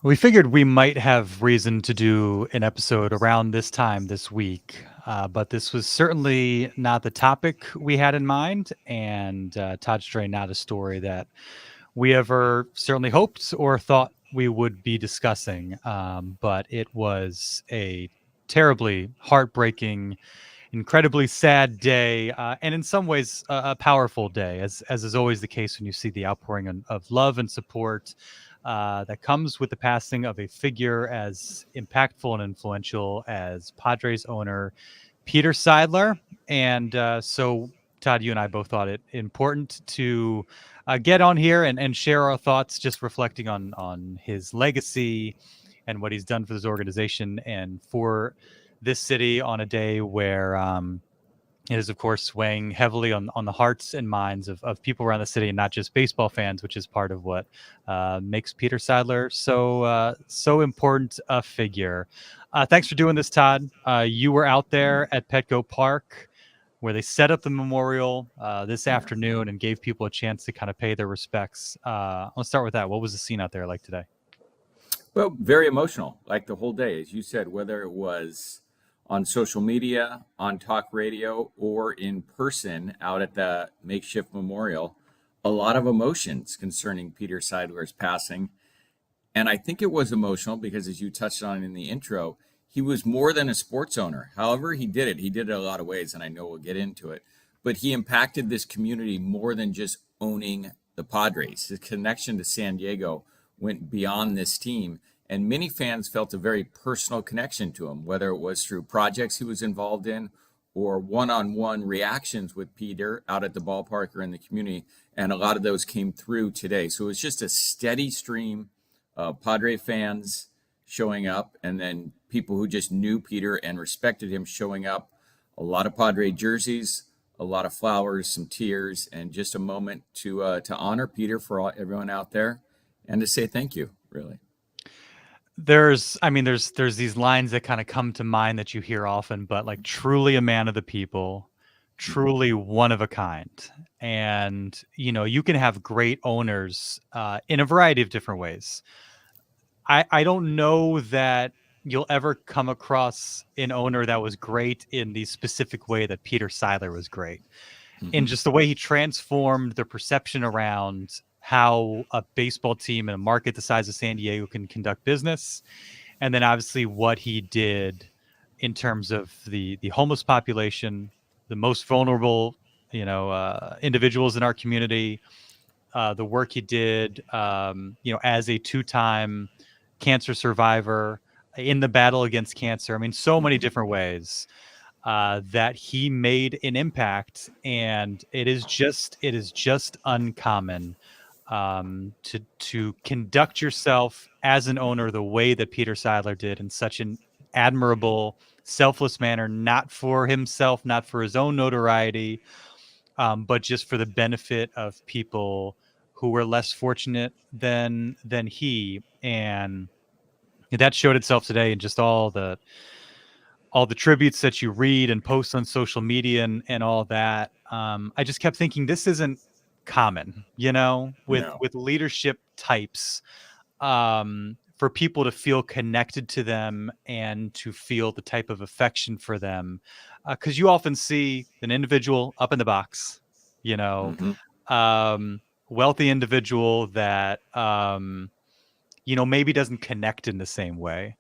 We figured we might have reason to do an episode around this time this week, but this was certainly not the topic we had in mind, and Todd Stray, not a story that we ever certainly hoped or thought we would be discussing. But it was a terribly heartbreaking, incredibly sad day, and in some ways a powerful day, as is always the case when you see the outpouring of love and support that comes with the passing of a figure as impactful and influential as Padres owner Peter Seidler. And so, Todd, you and I both thought it important to get on here and share our thoughts, just reflecting on his legacy and what he's done for this organization and for this city on a day where it is, of course, weighing heavily on the hearts and minds of people around the city, and not just baseball fans, which is part of what makes Peter Seidler so important a figure. Thanks for doing this, Todd. You were out there at Petco Park, where they set up the memorial this afternoon and gave people a chance to kind of pay their respects. Let's start with that. What was the scene out there like today? Well, very emotional, like the whole day, as you said, whether it was on social media, on talk radio, or in person out at the makeshift memorial. A lot of emotions concerning Peter Seidler's passing. And I think it was emotional because, as you touched on in the intro, he was more than a sports owner. However, he did it. He did it a lot of ways, and I know we'll get into it. But he impacted this community more than just owning the Padres. His connection to San Diego went beyond this team. And many fans felt a very personal connection to him, whether it was through projects he was involved in or one-on-one reactions with Peter out at the ballpark or in the community. And a lot of those came through today. So it was just a steady stream of Padre fans showing up, and then people who just knew Peter and respected him showing up. A lot of Padre jerseys, a lot of flowers, some tears, and just a moment to honor Peter for everyone out there and to say thank you, really. There's these lines that kind of come to mind that you hear often, but like truly a man of the people, truly one of a kind. And, you can have great owners in a variety of different ways. I don't know that you'll ever come across an owner that was great in the specific way that Peter Seidler was great. In Mm-hmm. just the way he transformed the perception around how a baseball team in a market the size of San Diego can conduct business. And then obviously what he did in terms of the homeless population, the most vulnerable, individuals in our community, the work he did, as a two-time cancer survivor in the battle against cancer. I mean, so many different ways that he made an impact, and it is just uncommon to conduct yourself as an owner the way that Peter Seidler did, in such an admirable, selfless manner, not for himself, not for his own notoriety, but just for the benefit of people who were less fortunate than he. And that showed itself today in just all the tributes that you read and post on social media and all that. I just kept thinking, this isn't common, with No. leadership types, for people to feel connected to them and to feel the type of affection for them. Because you often see an individual up in the box, you know, Mm-hmm. wealthy individual that, maybe doesn't connect in the same way,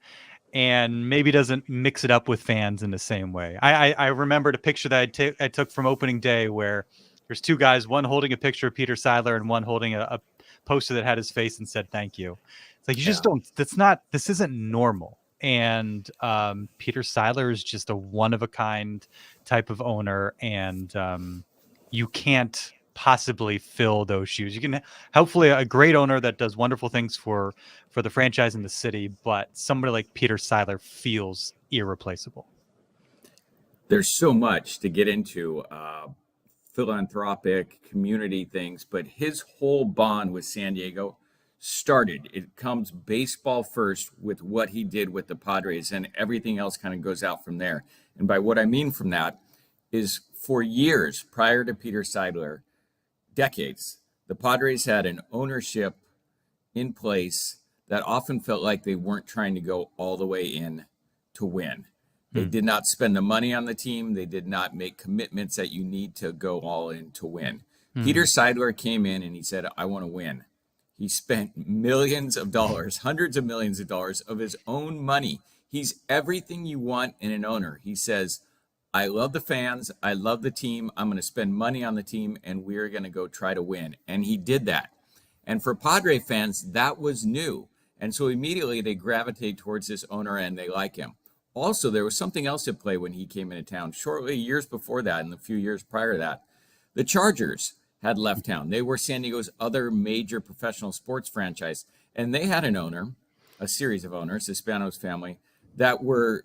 and maybe doesn't mix it up with fans in the same way. I remembered a picture that I took from opening day, where there's two guys, one holding a picture of Peter Seidler and one holding a poster that had his face and said thank you. It's like, you just Yeah. don't. This isn't normal. And Peter Seidler is just a one of a kind type of owner, and you can't possibly fill those shoes. You can hopefully a great owner that does wonderful things for the franchise in the city, but somebody like Peter Seidler feels irreplaceable. There's so much to get into, philanthropic community things, but his whole bond with San Diego started. It comes baseball first with what he did with the Padres, and everything else kind of goes out from there. And by what I mean from that is, for years prior to Peter Seidler, decades, the Padres had an ownership in place that often felt like they weren't trying to go all the way in to win. They Hmm. did not spend the money on the team. They did not make commitments that you need to go all in to win. Peter Hmm. Seidler came in and he said, I want to win. He spent millions of dollars, hundreds of millions of dollars of his own money. He's everything you want in an owner. He says, I love the fans. I love the team. I'm going to spend money on the team, and we're going to go try to win. And he did that. And for Padre fans, that was new. And so immediately they gravitate towards this owner and they like him. Also, there was something else at play when he came into town. Shortly, years before that, and a few years prior to that, the Chargers had left town. They were San Diego's other major professional sports franchise. And they had an owner, a series of owners, the Spanos family, that were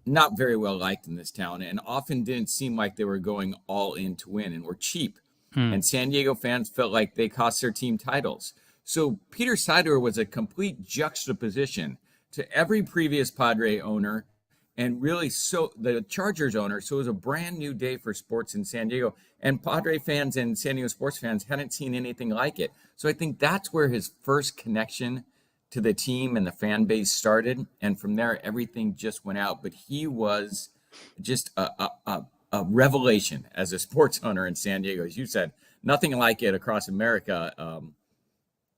not very well liked in this town and often didn't seem like they were going all in to win and were cheap. Hmm. And San Diego fans felt like they cost their team titles. So Peter Seidler was a complete juxtaposition to every previous Padre owner and really so the Chargers owner. So it was a brand new day for sports in San Diego. And Padre fans and San Diego sports fans hadn't seen anything like it. So I think that's where his first connection to the team and the fan base started. And from there, everything just went out. But he was just a revelation as a sports owner in San Diego. As you said, nothing like it across America,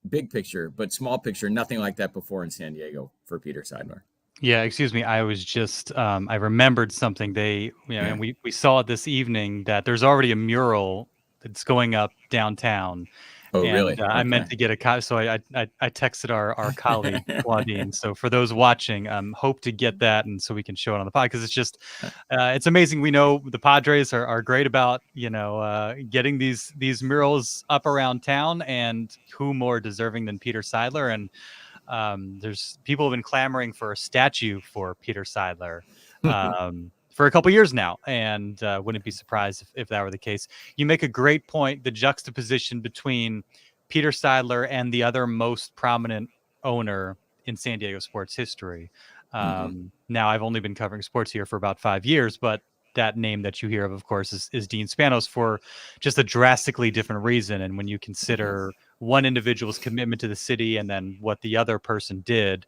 big picture, but small picture, nothing like that before in San Diego for Peter Seidler. Yeah, excuse me. I was just I remembered something. And we saw it this evening that there's already a mural that's going up downtown. Oh, And really? I meant Okay. to get a copy, so I texted our colleague Claudine. So for those watching, hope to get that, and so we can show it on the pod because it's just it's amazing. We know the Padres are great about getting these murals up around town, and who more deserving than Peter Seidler? And there's people have been clamoring for a statue for Peter Seidler for a couple years now, and wouldn't be surprised if that were the case. You make a great point. The juxtaposition between Peter Seidler and the other most prominent owner in San Diego sports history. Mm-hmm. Now, I've only been covering sports here for about 5 years, but that name that you hear of course, is Dean Spanos for just a drastically different reason. And when you Mm-hmm. consider one individual's commitment to the city and then what the other person did,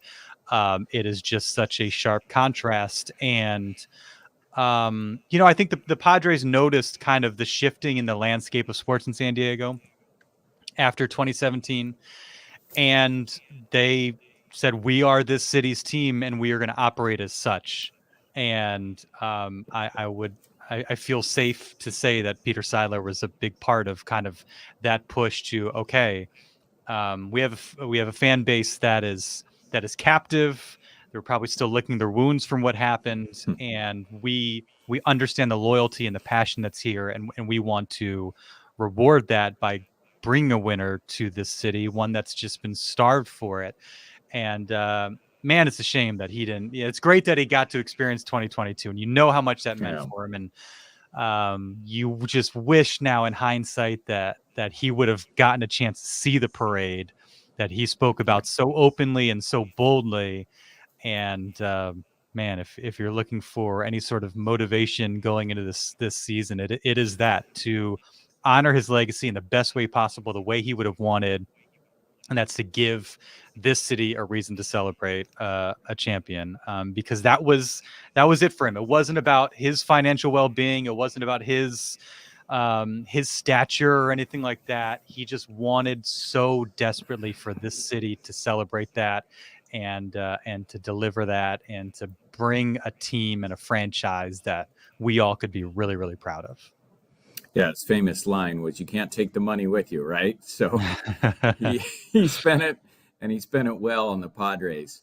it is just such a sharp contrast. And I think the Padres noticed kind of the shifting in the landscape of sports in San Diego after 2017, and they said, "We are this city's team, and we are going to operate as such." And I feel safe to say that Peter Seidler was a big part of kind of that push to, okay, we have a fan base that is captive. They're probably still licking their wounds from what happened, and we understand the loyalty and the passion that's here, and we want to reward that by bringing a winner to this city, one that's just been starved for it. And man, it's a shame that he didn't. Yeah, it's great that he got to experience 2022, and you know how much that meant Yeah. for him. And you just wish now in hindsight that he would have gotten a chance to see the parade that he spoke about so openly and so boldly. And man, if you're looking for any sort of motivation going into this season, it is that, to honor his legacy in the best way possible, the way he would have wanted, and that's to give this city a reason to celebrate a champion, because that was it for him. It wasn't about his financial well-being. It wasn't about his stature or anything like that. He just wanted so desperately for this city to celebrate that, and to deliver that, and to bring a team and a franchise that we all could be really, really proud of. Yeah, his famous line was, "You can't take the money with you," right? So he he spent it, and he spent it well on the Padres.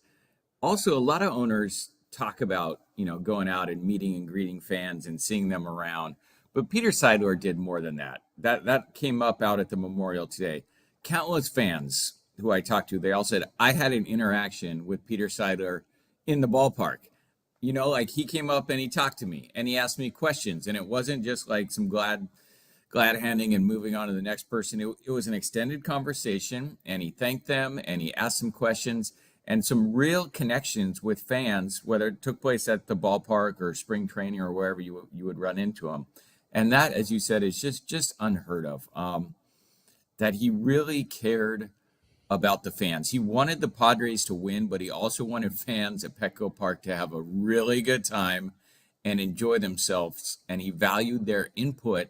Also, a lot of owners talk about, going out and meeting and greeting fans and seeing them around. But Peter Seidler did more than that. That came up out at the memorial today. Countless fans who I talked to, they all said, I had an interaction with Peter Seidler in the ballpark. Like he came up and he talked to me and he asked me questions. And it wasn't just like some glad handing and moving on to the next person. It was an extended conversation, and he thanked them and he asked some questions and some real connections with fans, whether it took place at the ballpark or spring training or wherever you would run into them. And that, as you said, is just unheard of. That he really cared about the fans. He wanted the Padres to win, but he also wanted fans at Petco Park to have a really good time and enjoy themselves. And he valued their input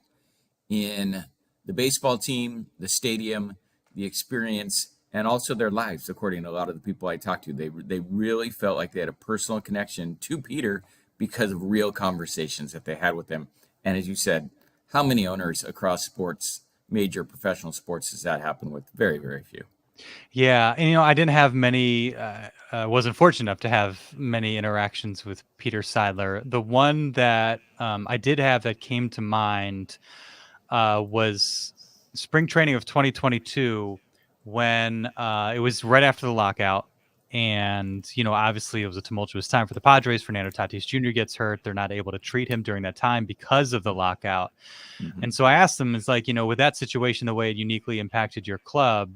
in the baseball team, the stadium, the experience, and also their lives, according to a lot of the people I talked to. They really felt like they had a personal connection to Peter because of real conversations that they had with him. And as you said, how many owners across sports, major professional sports, does that happen with? Very, very few. Yeah, and I didn't have many. Wasn't fortunate enough to have many interactions with Peter Seidler. The one that I did have that came to mind was spring training of 2022, when it was right after the lockout. And, obviously it was a tumultuous time for the Padres. Fernando Tatis Jr. gets hurt. They're not able to treat him during that time because of the lockout. Mm-hmm. And so I asked them, it's like, with that situation, the way it uniquely impacted your club,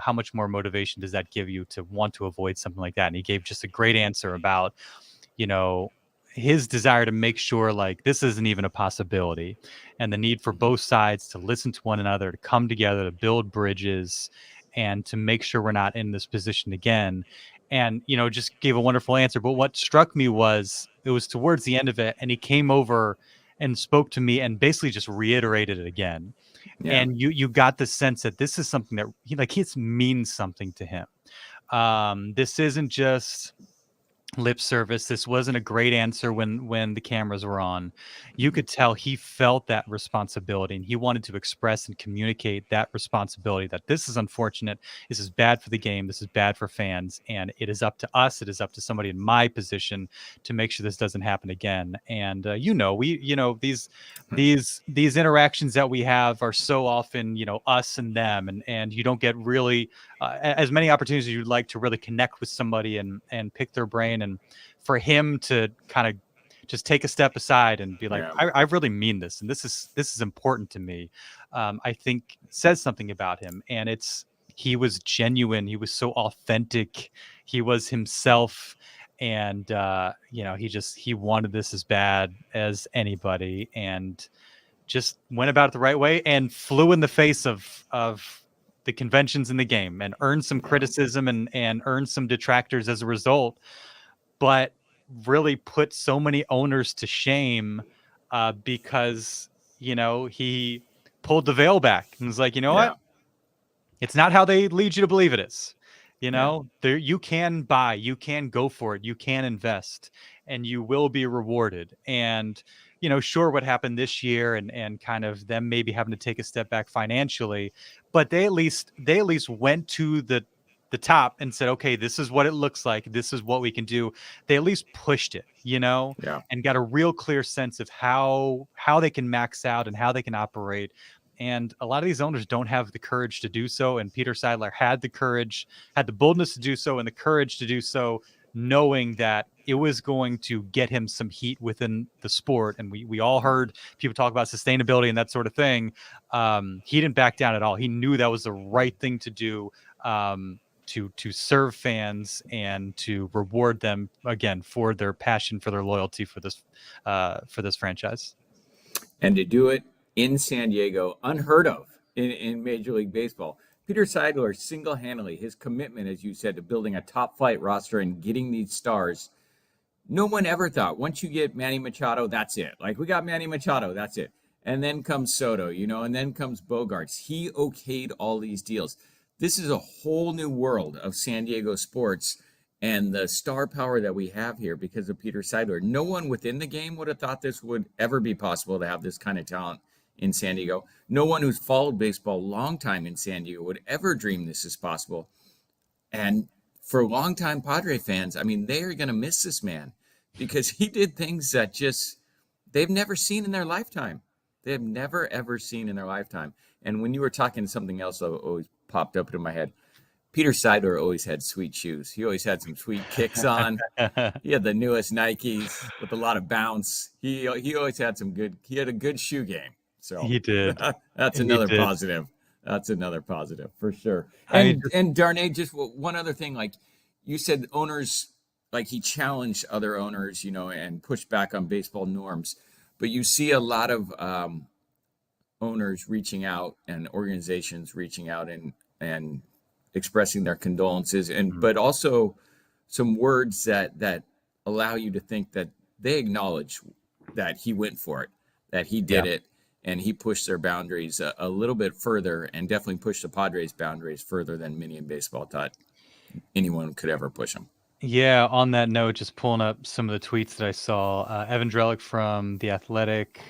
how much more motivation does that give you to want to avoid something like that? And he gave just a great answer about, you know, his desire to make sure like this isn't even a possibility, and the need for both sides to listen to one another, to come together, to build bridges, and to make sure we're not in this position again. And, just gave a wonderful answer. But what struck me was it was towards the end of it, and he came over and spoke to me and basically just reiterated it again. Yeah. And you got the sense that this is something that it means something to him. This isn't just lip service. This wasn't a great answer when the cameras were on. You could tell he felt that responsibility, and he wanted to express and communicate that responsibility, that this is unfortunate, this is bad for the game, this is bad for fans, and it is up to us, it is up to somebody in my position to make sure this doesn't happen again. And these interactions that we have are so often us and them, and you don't get really as many opportunities as you'd like to really connect with somebody and pick their brain. And for him to kind of just take a step aside and be like, Yeah. I really mean this, and this is important to me, I think says something about him. And he was genuine, he was so authentic, he was himself. And he wanted this as bad as anybody, and just went about it the right way, and flew in the face of the conventions in the game, and earned some criticism, and earned some detractors as a result, but really put so many owners to shame, because he pulled the veil back and was like, Yeah. what, it's not how they lead you to believe it is. Yeah. There, you can buy, you can go for it, you can invest, and you will be rewarded. And sure, what happened this year, and kind of them maybe having to take a step back financially, but they at least went to the top and said, okay, this is what it looks like, this is what we can do. They at least pushed it, Yeah. and got a real clear sense of how they can max out and how they can operate. And a lot of these owners don't have the courage to do so. And Peter Seidler had the courage, had the boldness to do so, and the courage to do so, knowing that it was going to get him some heat within the sport. And we all heard people talk about sustainability and that sort of thing. He didn't back down at all. He knew that was the right thing to do, to serve fans and to reward them again for their passion, for their loyalty for this franchise. And to do it in San Diego, unheard of in Major League Baseball. Peter Seidler single-handedly, his commitment, as you said, to building a top-flight roster and getting these stars. No one ever thought, once you get Manny Machado, that's it. Like, we got Manny Machado, that's it. And then comes Soto, and then comes Bogarts. He okayed all these deals. This is a whole new world of San Diego sports and the star power that we have here because of Peter Seidler. No one within the game would have thought this would ever be possible to have this kind of talent in San Diego. No one who's followed baseball a long time in San Diego would ever dream this is possible. And for longtime Padre fans, I mean, they are going to miss this man because he did things that just they've never seen in their lifetime. They have never, ever seen in their lifetime. And when you were talking, something else always popped up into my head. Peter Seidler always had sweet shoes. He always had some sweet kicks on. He had the newest Nikes with a lot of bounce. He always had he had a good shoe game. So He did. That's He another did. positive. That's another positive for sure. I mean, And Darnay, just one other thing, like you said, owners, like he challenged other owners, and pushed back on baseball norms. But you see a lot of owners reaching out and organizations reaching out and expressing their condolences, but also some words that allow you to think that they acknowledge that he went for it, that he did it, and he pushed their boundaries a little bit further, and definitely pushed the Padres' boundaries further than many in baseball thought anyone could ever push them. Yeah, on that note, just pulling up some of the tweets that I saw. Evan Drellick from The Athletic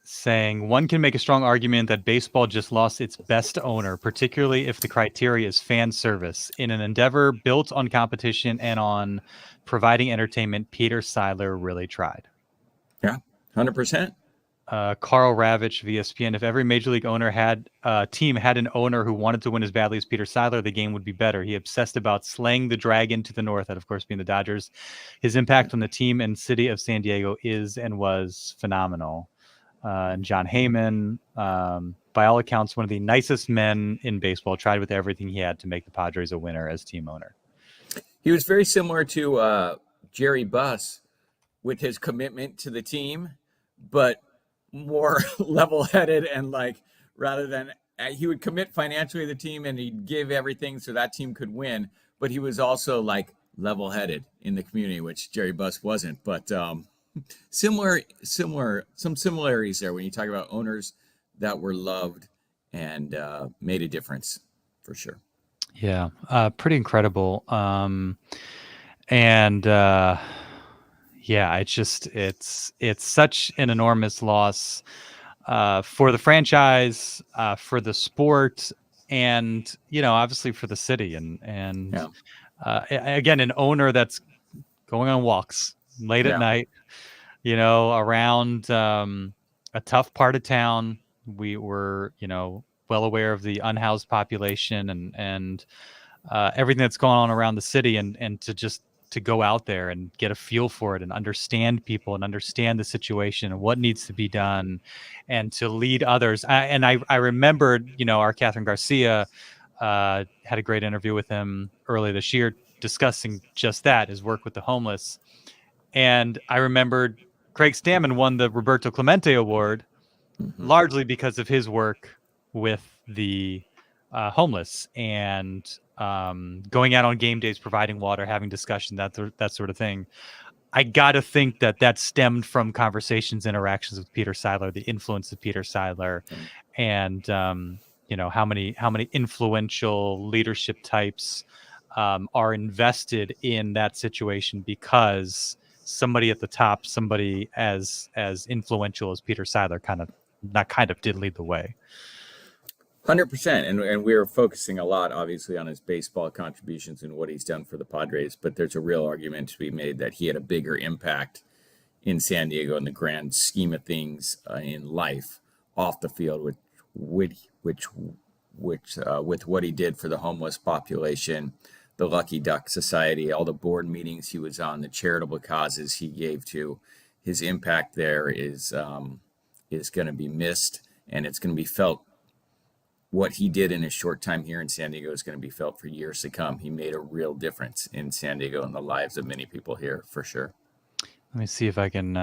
saying, one can make a strong argument that baseball just lost its best owner, particularly if the criteria is fan service. In an endeavor built on competition and on providing entertainment, Peter Seidler really tried. Yeah, 100%. Carl Ravitch of ESPN, if every major league team had an owner who wanted to win as badly as Peter Seidler, the game would be better. He obsessed about slaying the dragon to the north, that of course being the Dodgers. His impact on the team and city of San Diego is and was phenomenal. And John Heyman, by all accounts, one of the nicest men in baseball, tried with everything he had to make the Padres a winner as team owner. He was very similar to Jerry Buss with his commitment to the team, but more level-headed, and rather than he would commit financially to the team and he'd give everything so that team could win, but he was also level-headed in the community, which Jerry Buss wasn't. But similar, some similarities there when you talk about owners that were loved and made a difference for sure. Yeah, pretty incredible. Yeah, it's such an enormous loss for the franchise, for the sport, and obviously for the city. And again, an owner that's going on walks late at night, around a tough part of town. We were, well aware of the unhoused population and everything that's going on around the city, and to go out there and get a feel for it and understand people and understand the situation and what needs to be done, and to lead others. I remembered, our Catherine Garcia had a great interview with him earlier this year discussing just that, his work with the homeless. And I remembered Craig Stammen won the Roberto Clemente Award largely because of his work with the homeless and going out on game days, providing water, having discussion, that sort of thing. I got to think that stemmed from conversations, interactions with Peter Seidler, the influence of Peter Seidler, and how many influential leadership types are invested in that situation because somebody at the top, somebody as influential as Peter Seidler did lead the way. 100%. And we're focusing a lot, obviously, on his baseball contributions and what he's done for the Padres. But there's a real argument to be made that he had a bigger impact in San Diego in the grand scheme of things in life off the field, with what he did for the homeless population, the Lucky Duck Society, all the board meetings he was on, the charitable causes he gave to. His impact there is going to be missed, and it's going to be felt. What he did in his short time here in San Diego is going to be felt for years to come. He made a real difference in San Diego and the lives of many people here, for sure. Let me see if I can.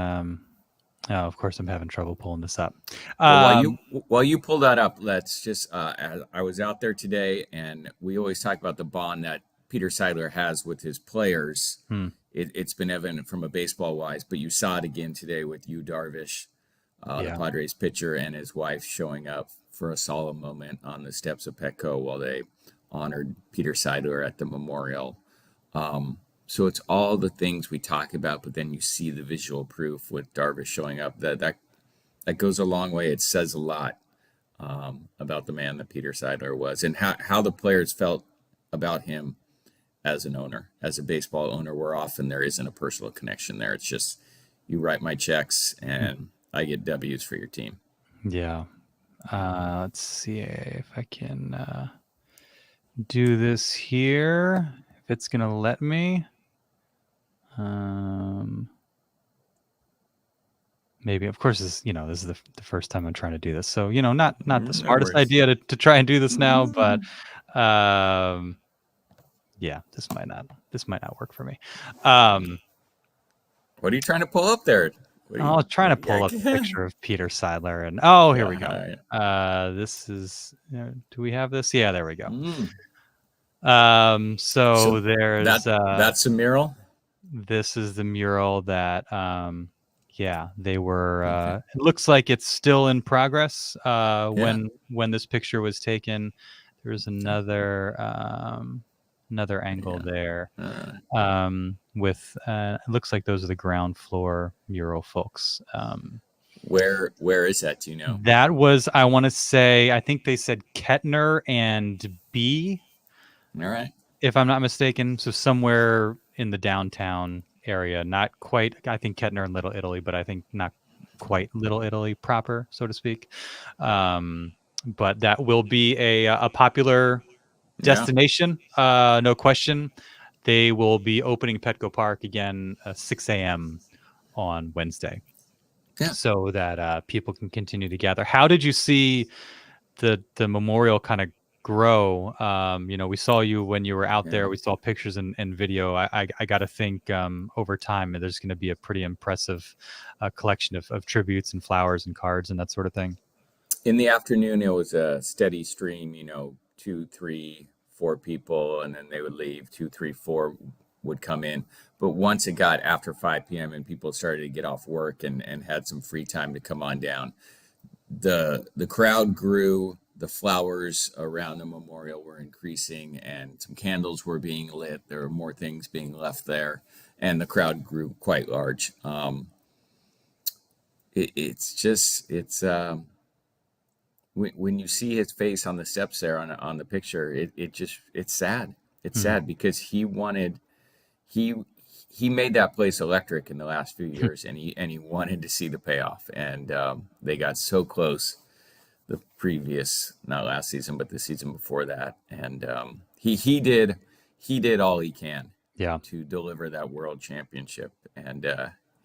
Of course, I'm having trouble pulling this up. While you pull that up, let's just. I was out there today, and we always talk about the bond that Peter Seidler has with his players. It's been evident from a baseball wise, but you saw it again today with Darvish, the Padres pitcher, and his wife showing up for a solemn moment on the steps of Petco while they honored Peter Seidler at the memorial. So it's all the things we talk about, but then you see the visual proof with Darvish showing up. That goes a long way. It says a lot about the man that Peter Seidler was, and how the players felt about him as an owner, as a baseball owner, where often there isn't a personal connection there. It's just, you write my checks and I get W's for your team. Yeah. Let's see if I can do this here. If it's going to let me. Maybe, of course, this is the first time I'm trying to do this. So, not the smartest idea to try and do this now, but yeah, this might not work for me. What are you trying to pull up there? What do I was trying what to do pull you up a got? picture of Peter Seidler, and here we go. This is. Do we have this? Yeah, there we go. Mm. So So there's that's a mural. this is the mural that they were Okay. it looks like it's still in progress Yeah. when this picture was taken. There's another angle Yeah. there Uh, with it looks like those are the ground floor mural folks. where is that? Do you know? That was, I want to say, I think they said Kettner and B, All right. if I'm not mistaken. So somewhere in the downtown area, not quite, I think Kettner and Little Italy, but I think not quite Little Italy proper, so to speak. But that will be a popular Yeah. destination, no question. They will be opening Petco Park again 6 a.m. on Wednesday, Yeah. so that people can continue to gather. How did you see the memorial kind of grow? We saw you when you were out Yeah. there. We saw pictures and video. I got to think over time there's going to be a pretty impressive collection of tributes and flowers and cards and that sort of thing. In the afternoon, it was a steady stream. 2, 3, 4 people, and then they would leave. 2, 3, 4 would come in. But once it got after 5 p.m. and people started to get off work and had some free time to come on down, the crowd grew. The flowers around the memorial were increasing, and some candles were being lit. There were more things being left there, and the crowd grew quite large. It's when you see his face on the steps there on the picture, it's sad. It's Mhm. sad because he he made that place electric in the last few years, and he wanted to see the payoff, and they got so close the previous, not last season, but the season before that, and he did all he can Yeah. to deliver that world championship, and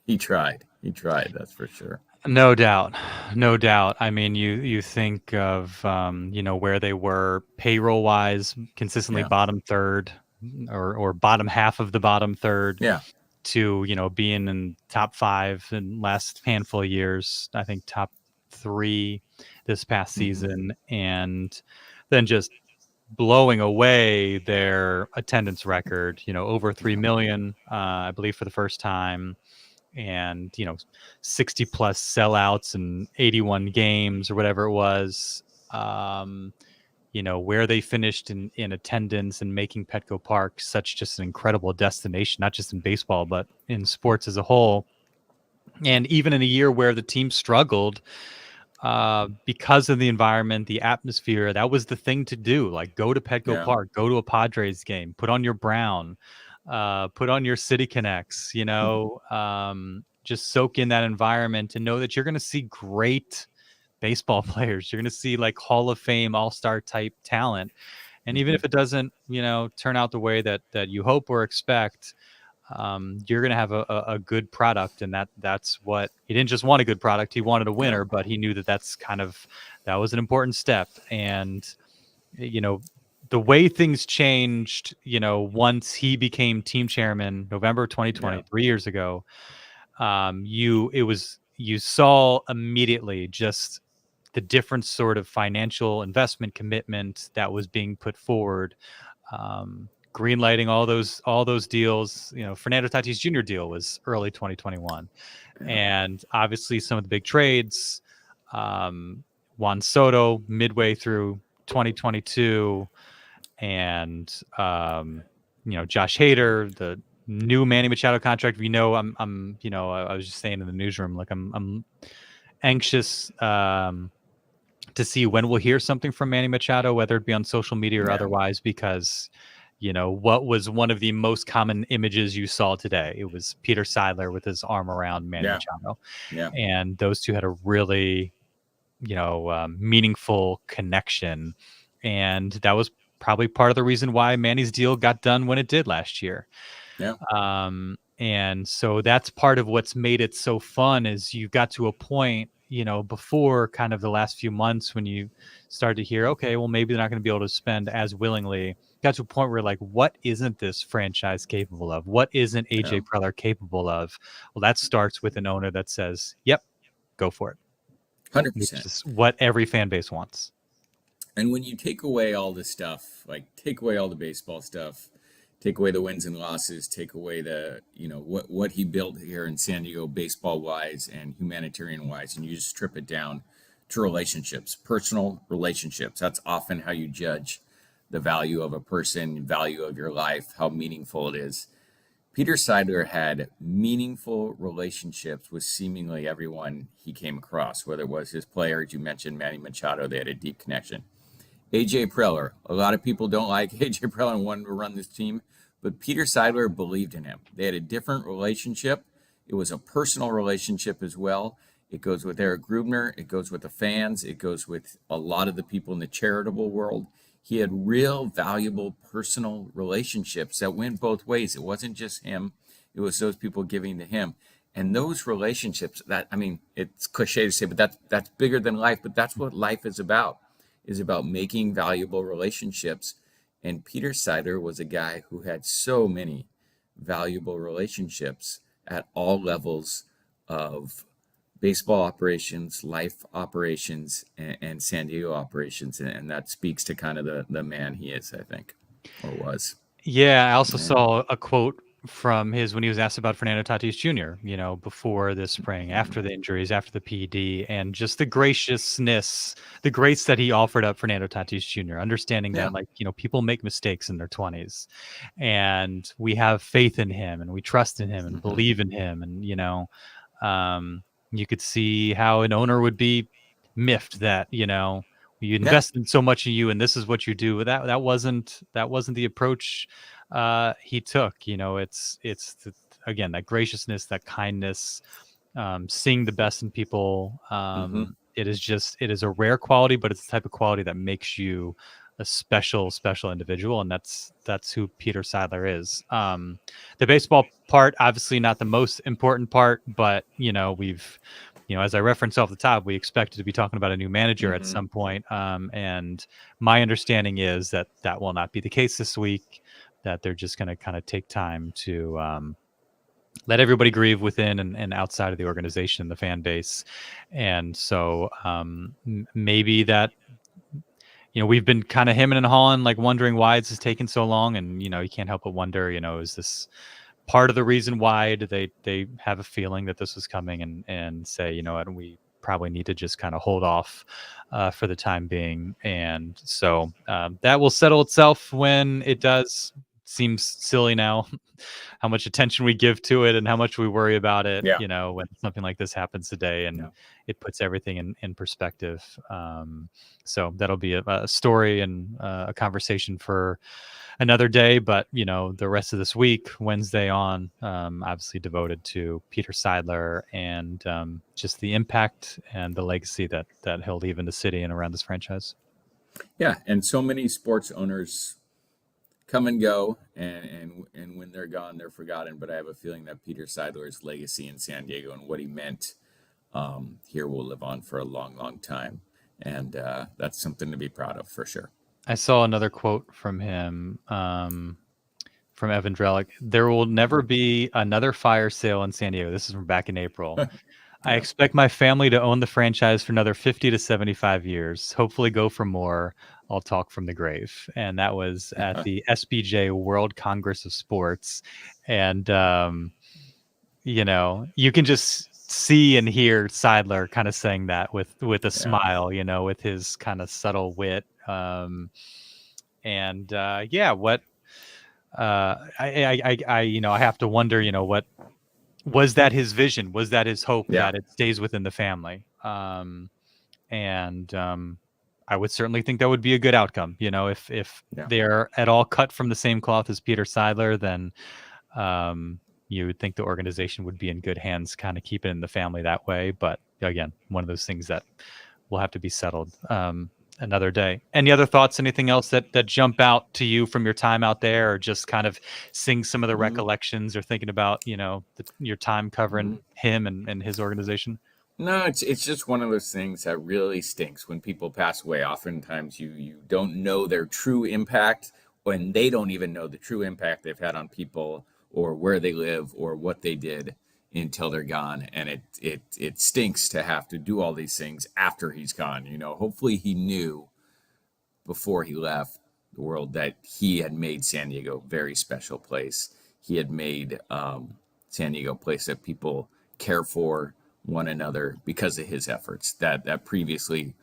he tried, that's for sure. No doubt. No doubt. I mean, you think of where they were payroll wise, consistently Yeah, bottom third or bottom half of the bottom third, yeah. to being in top five in last handful of years. I think top three this past Hmm. season, and then just blowing away their attendance record. Over 3 million, I believe, for the first time, and 60 plus sellouts and 81 games or whatever it was. Where they finished in attendance and making Petco Park such just an incredible destination, not just in baseball but in sports as a whole. And even in a year where the team struggled because of the environment, the atmosphere, that was the thing to do. Like, go to Petco Yeah. Park, go to a Padres game, put on your brown, put on your City Connects, just soak in that environment and know that you're going to see great baseball players. You're going to see like Hall of Fame, all-star type talent. And even Hmm. if it doesn't, turn out the way that you hope or expect, you're going to have a good product. And that's what he didn't just want, a good product. He wanted a Yeah. winner, but he knew that that was an important step. And, you know, the way things changed, once he became team chairman, November 2020, Yeah. 3 years ago, you saw immediately just the different sort of financial investment commitment that was being put forward, greenlighting all those deals. Fernando Tatis Jr. deal was early 2021, Yeah. and obviously some of the big trades, um, Juan Soto midway through 2022, and Josh Hader, the new Manny Machado contract. I was just saying in the newsroom, like I'm anxious to see when we'll hear something from Manny Machado, whether it be on social media or Yeah. otherwise, because what was one of the most common images you saw today? It was Peter Seidler with his arm around Manny Yeah. Machado, Yeah. and those two had a really meaningful connection, and that was probably part of the reason why Manny's deal got done when it did last year. Yeah. And so that's part of what's made it so fun, is you got to a point, before kind of the last few months when you start to hear, okay, well, maybe they're not going to be able to spend as willingly, got to a point where like, what isn't this franchise capable of? What isn't AJ Preller capable of? Well, that starts with an owner that says, yep, go for it. 100%. Which is what every fan base wants. And when you take away all the stuff, like take away all the baseball stuff, take away the wins and losses, take away the, what he built here in San Diego baseball wise and humanitarian wise, and you just strip it down to relationships, personal relationships. That's often how you judge the value of a person, value of your life, how meaningful it is. Peter Seidler had meaningful relationships with seemingly everyone he came across, whether it was his players, you mentioned Manny Machado, they had a deep connection. AJ Preller, a lot of people don't like AJ Preller and wanted to run this team, but Peter Seidler believed in him. They had a different relationship. It was a personal relationship as well. It goes with Eric Grubner. It goes with the fans. It goes with a lot of the people in the charitable world. He had real valuable personal relationships that went both ways. It wasn't just him. It was those people giving to him. And those relationships, it's cliche to say, but that's bigger than life. But that's what life is about making valuable relationships. And Peter Seidler was a guy who had so many valuable relationships at all levels of baseball operations, life operations, and San Diego operations. And that speaks to kind of the man he is, I think, or was. Yeah, I also saw a quote from his when he was asked about Fernando Tatis Jr., before this spring, after the injuries, after the PD, and just the graciousness, the grace that he offered up Fernando Tatis Jr., understanding that, people make mistakes in their 20s, and we have faith in him, and we trust in him, and believe in him, and, you could see how an owner would be miffed that, we invested so much in you, and this is what you do. That wasn't the approach he took. It's again, that graciousness, that kindness, seeing the best in people. It is a rare quality, but it's the type of quality that makes you a special individual, and that's who Peter Seidler is. The baseball part, obviously not the most important part, but we've, as I referenced off the top, we expected to be talking about a new manager at some point, and my understanding is that will not be the case this week, that they're just going to kind of take time to let everybody grieve within and outside of the organization, the fan base. And so maybe that, we've been kind of hemming and hawing, like wondering why this is taking so long. And, you can't help but wonder, is this part of the reason why? Do they have a feeling that this was coming and say, what, we probably need to just kind of hold off for the time being. And so that will settle itself when it does. Seems silly now how much attention we give to it and how much we worry about it, when something like this happens today, and it puts everything in perspective. So that'll be a story and a conversation for another day, but the rest of this week, Wednesday on, obviously devoted to Peter Seidler and just the impact and the legacy that he'll leave in the city and around this franchise. Yeah, and so many sports owners come and go, and when they're gone, they're forgotten. But I have a feeling that Peter Seidler's legacy in San Diego and what he meant here will live on for a long, long time. And that's something to be proud of for sure. I saw another quote from him, from Evan Drellick. There will never be another fire sale in San Diego. This is from back in April. I expect my family to own the franchise for another 50 to 75 years. Hopefully go for more. I'll talk from the grave. And that was at the SBJ World Congress of Sports. And, you can just see and hear Seidler kind of saying that with a smile, with his kind of subtle wit. What I have to wonder, what was that his vision? Was that his hope that it stays within the family? I would certainly think that would be a good outcome. If they're at all cut from the same cloth as Peter Seidler, then you would think the organization would be in good hands, kind of keep it in the family that way. But again, one of those things that will have to be settled another day. Any other thoughts? Anything else that jump out to you from your time out there, or just kind of seeing some of the recollections, or thinking about your time covering him and his organization? No, it's just one of those things that really stinks when people pass away. Oftentimes you don't know their true impact, when they don't even know the true impact they've had on people or where they live or what they did until they're gone. And it stinks to have to do all these things after he's gone. Hopefully he knew before he left the world that he had made San Diego a very special place. He had made San Diego a place that people care for one another because of his efforts, that previously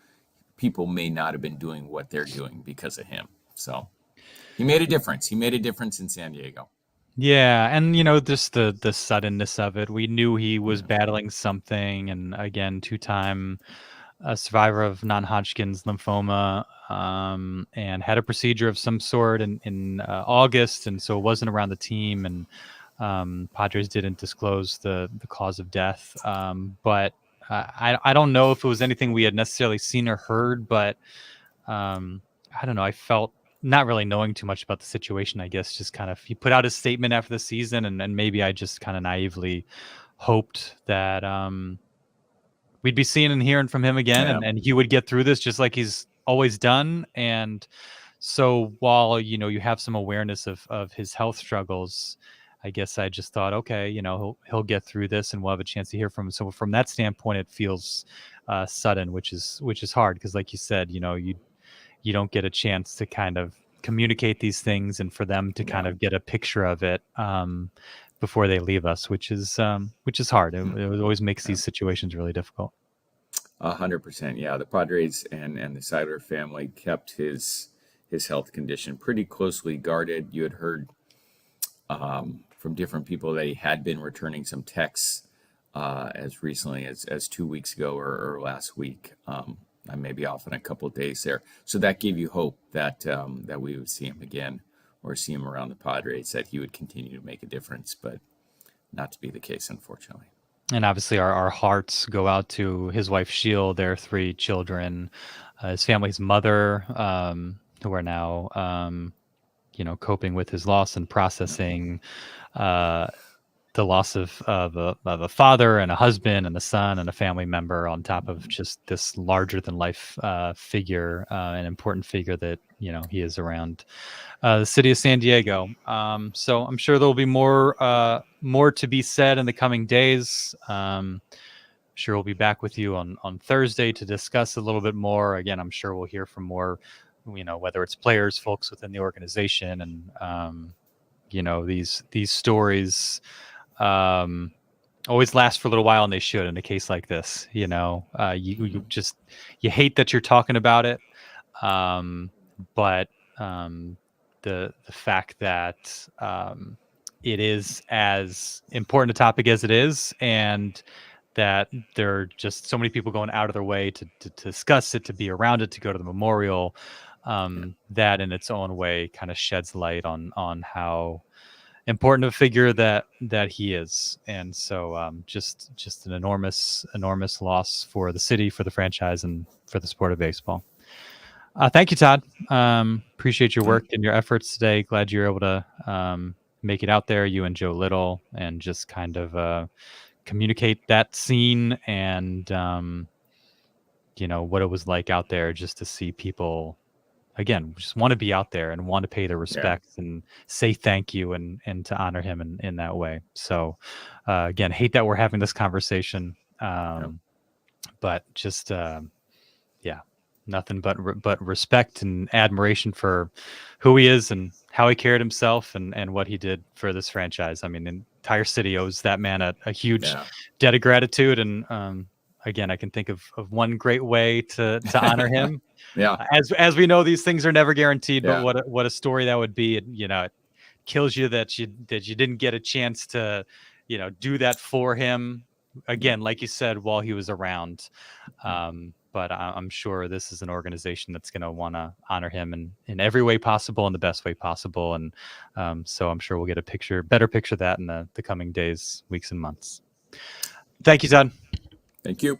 people may not have been doing what they're doing because of him. So he made a difference. He made a difference in San Diego. Yeah, and just the suddenness of it. We knew he was battling something, and again, two-time a survivor of non-Hodgkin's lymphoma, and had a procedure of some sort in August, and so it wasn't around the team, and Padres didn't disclose the cause of death. But I don't know if it was anything we had necessarily seen or heard, but I don't know. I felt, not really knowing too much about the situation, I guess, just kind of, he put out his statement after the season, and maybe I just kind of naively hoped that we'd be seeing and hearing from him again, Yeah. and he would get through this just like he's always done. And so while you have some awareness of his health struggles, I guess I just thought, okay, he'll get through this, and we'll have a chance to hear from him. So from that standpoint, it feels sudden, which is hard, because like you said, you don't get a chance to kind of communicate these things, and for them to kind of get a picture of it before they leave us, which is hard. It always makes these situations really difficult. 100%. Yeah, the Padres and the Seidler family kept his health condition pretty closely guarded. You had heard from different people that he had been returning some texts as recently as 2 weeks ago or last week. I may be off in a couple of days there, so that gave you hope that that we would see him again, or see him around the Padres, that he would continue to make a difference. But not to be the case, unfortunately. And obviously our hearts go out to his wife Sheil, their 3 children, his family's mother, who are now coping with his loss and processing the loss of a father and a husband and a son and a family member, on top of just this larger than life figure, an important figure that he is around the city of San Diego. So I'm sure there'll be more to be said in the coming days. Sure, we'll be back with you on Thursday to discuss a little bit more. Again, I'm sure we'll hear from more, whether it's players, folks within the organization, and these stories always last for a little while, and they should in a case like this. You hate that you're talking about it, but the fact that it is as important a topic as it is, and that there are just so many people going out of their way to discuss it, to be around it, to go to the memorial, that in its own way kind of sheds light on how important a figure that he is. And so just an enormous loss for the city, for the franchise, and for the sport of baseball. Thank you, Todd. Appreciate your work and your efforts today. Glad you were able to make it out there, you and Joe Little, and just kind of communicate that scene, and what it was like out there, just to see people, again, just want to be out there and want to pay their respects and say thank you, and to honor him in that way. So again, hate that we're having this conversation, but just nothing but respect and admiration for who he is and how he carried himself, and what he did for this franchise. I mean, the entire city owes that man a huge debt of gratitude. And again, I can think of one great way to honor him. As we know, these things are never guaranteed, but what a story that would be. It kills you that you didn't get a chance to do that for him again, like you said, while he was around. But I'm sure this is an organization that's going to want to honor him in every way possible, in the best way possible. And so I'm sure we'll get a better picture of that in the coming days, weeks, and months. Thank you, Todd. Thank you.